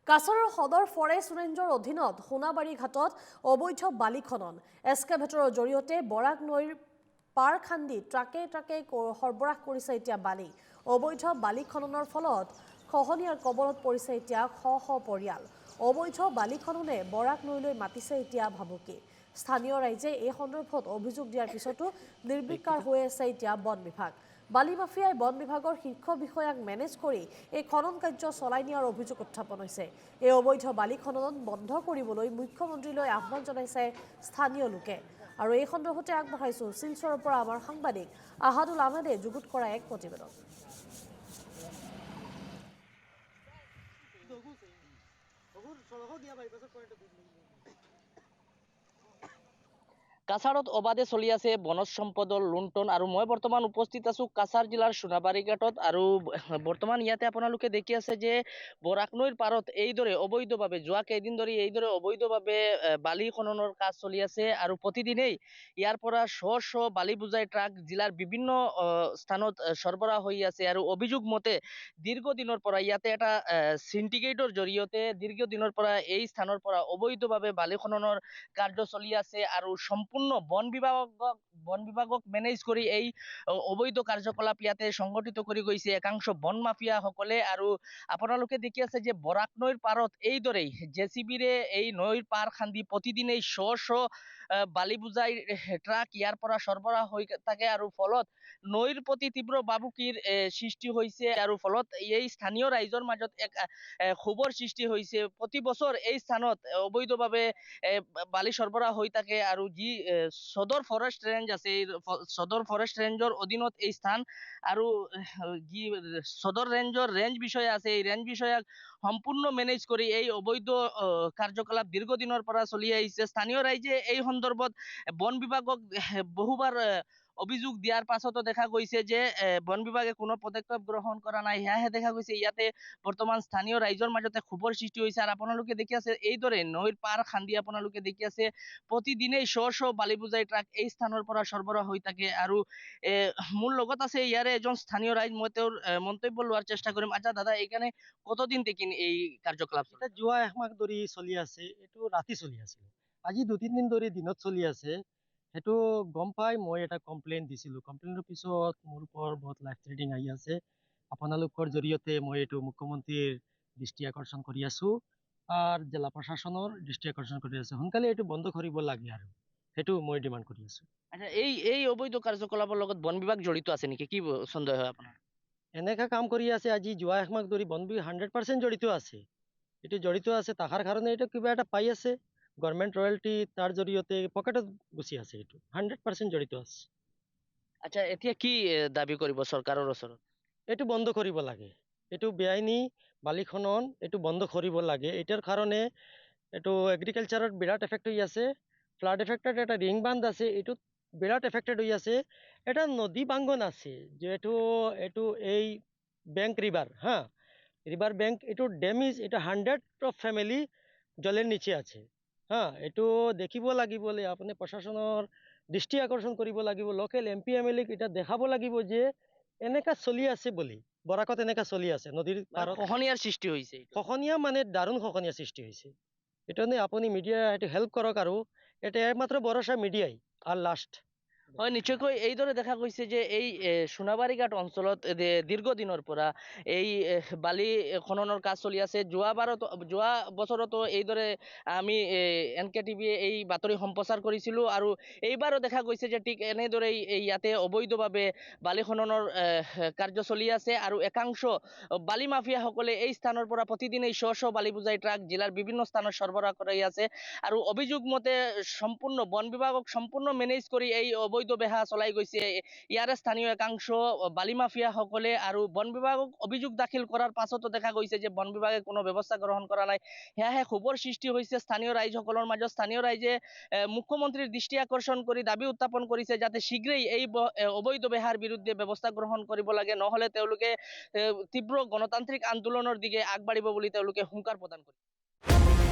কাছাৰৰ সদৰ ফৰেষ্ট ৰেঞ্জৰ অধীনত সোণাবাৰী ঘাটত অবৈধ বালি খনন এক্সকেভেটৰৰ জৰিয়তে বৰাক নৈৰ পাৰ খান্দি ট্ৰাকে সৰবৰাহ কৰিছে এতিয়া বালি। অবৈধ বালি খননৰ ফলত খহনীয়াৰ কবলত পৰিছে এতিয়া শ পৰিয়াল। অবৈধ বালি খননে বৰাক নৈলৈ মাতিছে এতিয়া ভাবুকি। স্থানীয় ৰাইজে এই সন্দৰ্ভত অভিযোগ দিয়াৰ পিছতো নিৰ্বিকাৰ হৈ আছে এতিয়া বন বিভাগ। বালি মাফিয়াই বন বিভাগৰ শীৰ্ষ বিষয়াক মেনেজ কৰি এই খনন কাৰ্য চলাই নিয়াৰ অভিযোগ উত্থাপন হৈছে। এই অবৈধ বালি খনন বন্ধ কৰিবলৈ মুখ্যমন্ত্ৰীলৈ আহ্বান জনাইছে স্থানীয় লোকে। আৰু এই সন্দৰ্ভতে আগবঢ়াইছো শিলচৰৰ পৰা আমাৰ সাংবাদিক আহাদুল আহমেদে যুগুত কৰা এক প্ৰতিবেদন। কাছাৰত অবাধে চলি আছে বনজ সম্পদৰ লুণ্ঠন আৰু মই বৰ্তমান উপস্থিত আছো কাছাৰ জিলাৰ সোণাবাৰী ঘাটত আৰু বৰ্তমান ইয়াতে আপোনালোকে দেখি আছে যে বৰাক নৈৰ পাৰত এইদৰে অবৈধভাৱে যোৱা কেইদিন ধৰি এইদৰে অবৈধভাৱে বালি খননৰ কাজ চলি আছে আৰু প্ৰতিদিনেই ইয়াৰ পৰা শ বালি বুজাই ট্ৰাক জিলাৰ বিভিন্ন স্থানত সৰবৰাহ হৈ আছে আৰু অভিযোগ মতে দীৰ্ঘদিনৰ পৰা ইয়াতে এটা সিন্ডিকেটৰ জৰিয়তে দীৰ্ঘদিনৰ পৰা এই স্থানৰ পৰা অবৈধভাৱে বালি খননৰ কাৰ্য চলি আছে আৰু সম্পূৰ্ণ বন বিভাগক মেনেজ কৰি এই অবৈধ কাৰ্যকলাপ ইয়াতে সংগঠিত কৰি গৈছে একাংশ বন মাফিয়া সকলে। আৰু আপোনালোকে দেখি আছে যে বৰাক নৈৰ পাৰত এইদৰেই জেচিবিৰে এই নৈৰ পাৰ খান্দি প্ৰতিদিনেই শ বালি বুজাই ট্ৰাক ইয়াৰ পৰা সৰবৰাহ হৈ থাকে আৰু ফলত নৈৰ প্ৰতি তীব্ৰ ভাবুকিৰ সৃষ্টি হৈছে আৰু ফলত এই স্থানীয় ৰাইজৰ মাজত এক ক্ষোভৰ সৃষ্টি হৈছে। প্ৰতি বছৰ এই স্থানত অবৈধভাৱে বালি সৰবৰাহ হৈ থাকে আৰু যি সদৰ ফৰেষ্ট ৰেঞ্জ আছে এই সদৰ ফৰেষ্ট ৰেঞ্জৰ অধীনত এই স্থান আৰু যি সদৰ ৰেঞ্জৰ ৰেঞ্জ বিষয়া আছে এই ৰেঞ্জ বিষয়াক সম্পূৰ্ণ মেনেজ কৰি এই অবৈধ কাৰ্যকলাপ দীৰ্ঘদিনৰ পৰা চলি আহিছে। স্থানীয় ৰাইজে এই সন্দৰ্ভত বন বিভাগক বহুবাৰ অভিযোগ দিয়াৰ পাছতো দেখা গৈছে যে বন বিভাগে কোনো পদক্ষেপ গ্ৰহণ কৰা নাই। সেয়াহে দেখা গৈছে ইয়াতে বৰ্তমান স্থানীয় ৰাইজৰ মাজতে ক্ষোভৰ সৃষ্টি হৈছে আৰু আপোনালোকে দেখি আছে এইদৰে নৈৰ পাৰ খান্দি আপোনালোকে দেখি আছে প্ৰতিদিনেই শ বালি বুজাই ট্ৰাক এই স্থানৰ পৰা সৰবৰাহ হৈ থাকে আৰু মোৰ লগত আছে ইয়াৰে এজন স্থানীয় ৰাইজ। মই তেওঁৰ মন্তব্য লোৱাৰ চেষ্টা কৰিম। আচ্ছা দাদা, এইখানে কতদিন দেখিন এই কাৰ্যকলাপ? এটা যোৱা একমাহ ধৰি চলি আছে, এইটো ৰাতি চলি আছে, আজি 2-3 দিন ধৰি দিনত চলি আছে। সেইটো গম পাই মই এটা কমপ্লেইন দিছিলোঁ। কমপ্লেইনৰ পিছত মোৰ ওপৰত বহুত লাইফ থ্ৰেটিং আহি আছে। আপোনালোকৰ জৰিয়তে মই এইটো মুখ্যমন্ত্ৰীৰ দৃষ্টি আকৰ্ষণ কৰি আছো আৰু জিলা প্ৰশাসনৰ দৃষ্টি আকৰ্ষণ কৰি আছো। সোনকালে এইটো বন্ধ কৰিব লাগে আৰু সেইটো মই ডিমাণ্ড কৰি আছো। আচ্ছা, এই অবৈধ কাৰ্যকলাপৰ লগত বন বিভাগ জড়িত আছে নেকি? কি সন্দেহ হয় আপোনাৰ? এনেকা কাম কৰি আছে আজি যোৱা একমাহ ধৰি বন বিভাগ 100% জড়িত আছে। এইটো জড়িত আছে তাহাৰ কাৰণে এইটো কিবা এটা পাই আছে গভৰ্ণমেণ্ট ৰয়েলটি, তাৰ জৰিয়তে পকেটত গুচি আছে। এইটো 100% জড়িত আছে। আচ্ছা, এতিয়া কি দাবী কৰিব চৰকাৰৰ ওচৰত? এইটো বন্ধ কৰিব লাগে। এইটো বেআইনী বালি খনন এইটো বন্ধ কৰিব লাগে। এটাৰ কাৰণে এইটো এগ্ৰিকালচাৰত বিৰাট এফেক্ট হৈ আছে। ফ্লাড এফেক্টেড এটা ৰিং বান্ধ আছে, এইটোত বিৰাট এফেক্টেড হৈ আছে। এটা নদী বাংগন আছে যিহেতু এইটো এই বেংক রিভার, হ্যাঁ রিভার ব্যাংক, এইটো ড্যামেজ, এটা 100 অফ ফ্যামিলি জলের নিচে আছে। হ্যাঁ, এইটো দেখিব লাগিব, আপুনি প্ৰশাসনৰ দৃষ্টি আকৰ্ষণ কৰিব লাগিব। লোকেল MP MLA এটা দেখাব লাগিব যে এনেকা চলি আছে বুলি, বৰাকত এনেকা চলি আছে নদীৰ পাৰত। খহনীয়াৰ সৃষ্টি হৈছে, খহনীয়া মানে দাৰুণ খহনীয়া সৃষ্টি হৈছে। এইটো আপুনি মিডিয়া এইটো হেল্প কৰক আৰু এটা একমাত্ৰ ভৰসা মিডিয়াই আৰু লাষ্ট। হয়, নিশ্চয়কৈ এইদৰে দেখা গৈছে যে এই সোণাবাৰী ঘাট অঞ্চলত দীৰ্ঘদিনৰ পৰা এই বালি খননৰ কাজ চলি আছে। যোৱা বছৰতো এইদৰে আমি NKTV এই বাতৰি সম্প্ৰচাৰ কৰিছিলোঁ আৰু এইবাৰো দেখা গৈছে যে ঠিক এনেদৰেই ইয়াতে অবৈধভাৱে বালি খননৰ কাৰ্য চলি আছে আৰু একাংশ বালি মাফিয়াসকলে এই স্থানৰ পৰা প্ৰতিদিনেই শ বালি বুজাই ট্ৰাক জিলাৰ বিভিন্ন স্থানত সৰবৰাহ কৰি আছে আৰু অভিযোগ মতে সম্পূৰ্ণ বন বিভাগক সম্পূৰ্ণ মেনেজ কৰি এই অবৈধ বেহা চলাই গৈছে ইয়াৰে স্থানীয় একাংশ বালি মাফিয়া সকলে। আৰু বন বিভাগক অভিযোগ দাখিল কৰাৰ পাছতো দেখা গৈছে যে বন বিভাগে কোনো ব্যৱস্থা গ্ৰহণ কৰা নাই। সেয়াহে ক্ষোভৰ সৃষ্টি হৈছে স্থানীয় ৰাইজসকলৰ মাজত। স্থানীয় ৰাইজে মুখ্যমন্ত্ৰীৰ দৃষ্টি আকৰ্ষণ কৰি দাবী উত্থাপন কৰিছে যাতে শীঘ্ৰেই এই অবৈধ বেহাৰ বিৰুদ্ধে ব্যৱস্থা গ্ৰহণ কৰিব লাগে, নহলে তেওঁলোকে তীব্ৰ গণতান্ত্ৰিক আন্দোলনৰ দিকে আগবাঢ়িব বুলি তেওঁলোকে হুংকাৰ প্ৰদান কৰে।